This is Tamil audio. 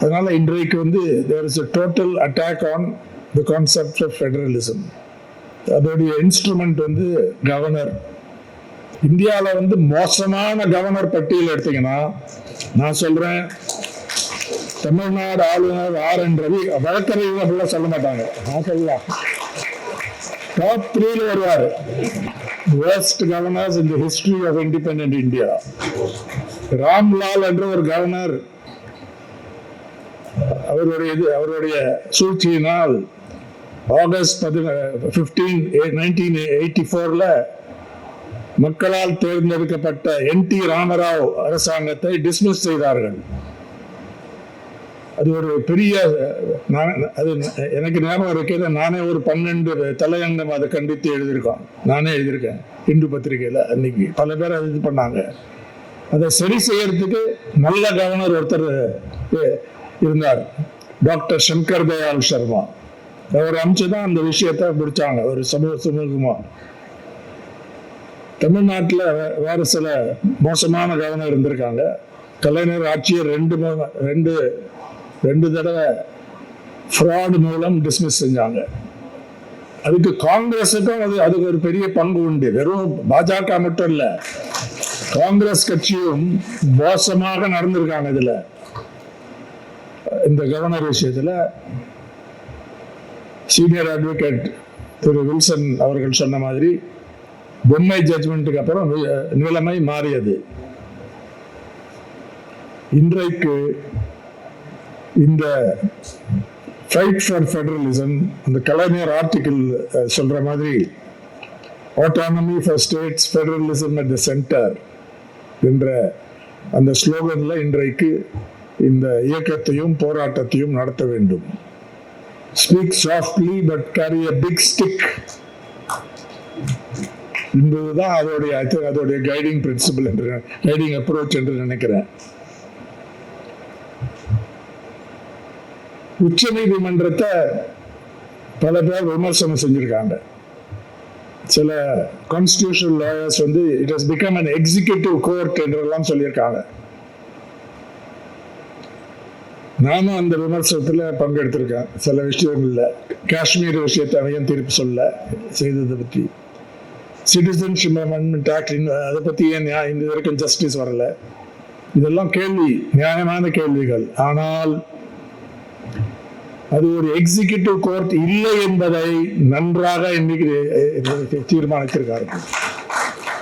அதனால இன்றைக்கு வந்து there is a total attack on the concept of federalism. அதோடைய இன்ஸ்ட்ருமெண்ட் வந்து கவர்னர். இந்தியாவில் வந்து மோசமான கவர்னர் பட்டியல் எடுத்தீங்கன்னா நான் சொல்றேன், தமிழ்நாடு ஆளுநர் R.N. ரவி. வழக்கறிஞர்கள் அப்படிலாம் சொல்ல மாட்டாங்க, நான் சொல்லலாம். டாப் 3 வருவார். worst governors in the history of independent India. Ramlal என்ற ஒரு கவர்னர், அவருடைய சூழ்ச்சியினால் ஆகஸ்ட் 15, 1984 மக்களால் தேர்ந்தெடுக்கப்பட்ட NT ராமராவ் அரசாங்கத்தை டிஸ்மிஸ் செய்தார்கள். அது ஒரு பெரிய, அது எனக்கு ஞாபகம் இருக்கையில நானே ஒரு 12 தலையங்கம் அதை கண்டித்து எழுதியிருக்கோம். நானே எழுதியிருக்கேன் இந்து பத்திரிகையில். அன்னைக்கு பல பேர் அது இது பண்ணாங்க. அதை சரி செய்யறதுக்கு நல்ல கவர்னர் ஒருத்தர் இருந்தார், டாக்டர் சங்கர் தயாள் சர்மா. அவர் அமைச்சுதான் அந்த விஷயத்தை முடிச்சாங்க ஒரு சுமூகமா. தமிழ்நாட்டில் வேற சில மோசமான கவர்னர் இருந்திருக்காங்க. கலைஞர் ஆட்சியை ரெண்டு தடவை ஃப்ராட் மூலம் டிஸ்மிஸ் செஞ்சாங்க. அதுக்கு காங்கிரஸுக்கும் அதுக்கு ஒரு பெரிய பங்கு உண்டு. வெறும் பாஜக மட்டும் இல்ல, காங்கிரஸ் கட்சியும் மோசமாக நடந்திருக்காங்க இதுல. இந்த கவர்னர் விஷயத்துல சீனியர் அட்வொகேட் திரு வில்சன் அவர்கள் சொன்ன மாதிரி பொம்மை ஜட்ஜ்மெண்ட்டுக்கு அப்புறம் நிலைமை மாறியது. இன்றைக்கு இந்த ஃபைட் ஃபார் ஃபெடரலிசம், அந்த கலைஞர் ஆர்டிகிள் சொல்ற மாதிரி autonomy for states, federalism at the centre என்ற அந்த ஸ்லோகன்ல இன்றைக்கு இந்த இயக்கத்தையும் போராட்டத்தையும் நடத்த வேண்டும். Speak softly but carry a big stick என்பதுதான் அதோடைய கைடிங் பிரின்சிபல் என்று, கைடிங் அப்ரோச் என்று நினைக்கிறேன். உச்ச நீதிமன்றத்தை பல பேர் விமர்சனம் செஞ்சிருக்காங்க. சில கான்ஸ்டிடியூஷனல் லாயர்ஸ் வந்து it has become an executive court என்றெல்லாம் சொல்லியிருக்காங்க. நானும் அந்த விமர்சனத்தில் பங்கெடுத்திருக்கேன். சில விஷயங்கள்ல காஷ்மீர் விஷயத்தை அவையும் தீர்ப்பு சொல்ல செய்ததை பற்றி, சிட்டிசன்ஷிப் அமெண்ட்மெண்ட் ஆக்ட் அதை பற்றி ஏன் இந்த வரைக்கும் ஜஸ்டிஸ் வரல, இதெல்லாம் கேள்வி, நியாயமான கேள்விகள். ஆனால் அது ஒரு எக்ஸிகியூட்டிவ் கோர்ட் இல்லை என்பதை நன்றாக இன்னைக்கு தீர்மானித்திருக்கார்கள்.